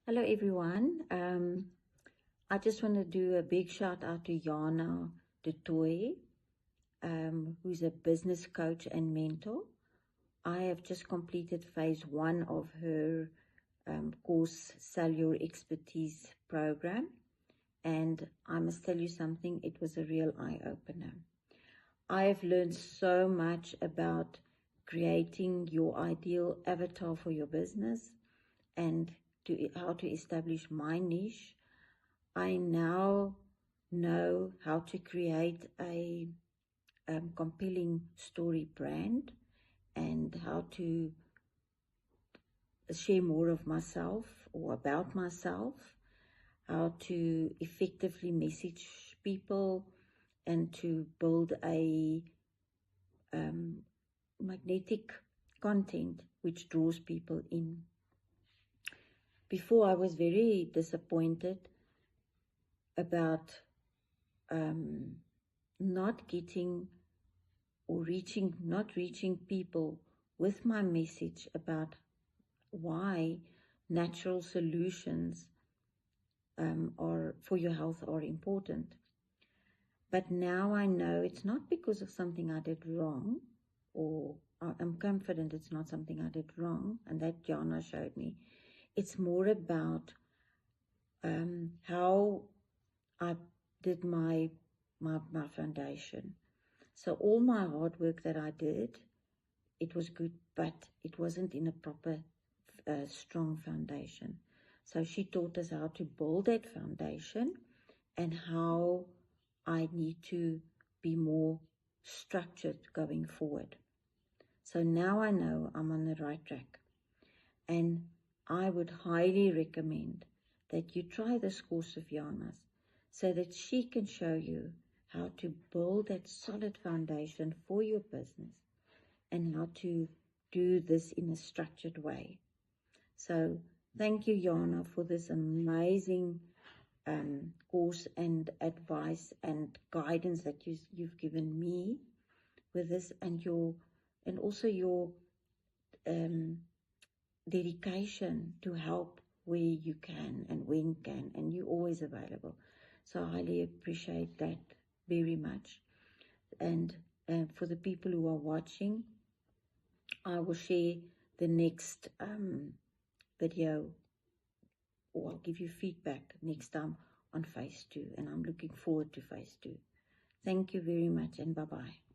Hello everyone. I just want to do a big shout out to Yana Detoy, who's a business coach and mentor. I have just completed phase 1 of her course, Sell Your Expertise program. And I must tell you something, it was a real eye-opener. I have learned so much about creating your ideal avatar for your business and how to establish my niche. I now know how to create a compelling story brand and how to share more of myself or about myself, how to effectively message people and to build a magnetic content which draws people in. Before, I was very disappointed about not getting or not reaching people with my message about why natural solutions for your health are important. But now I know it's not because of something I did wrong, or I'm confident it's not something I did wrong, and that Jana showed me. It's more about how I did my foundation. So all my hard work that I did, it was good, but it wasn't in a proper, strong foundation. So she taught us how to build that foundation and how I need to be more structured going forward. So now I know I'm on the right track. And I would highly recommend that you try this course of Jana's so that she can show you how to build that solid foundation for your business and how to do this in a structured way. So thank you, Jana, for this amazing course and advice and guidance that you've given me with this, and also your dedication to help where you can and when you can, and you're always available. So I highly appreciate that very much. And for the people who are watching, I will share the next video, or I'll give you feedback next time on phase 2, and I'm looking forward to phase 2. Thank you very much, and bye-bye.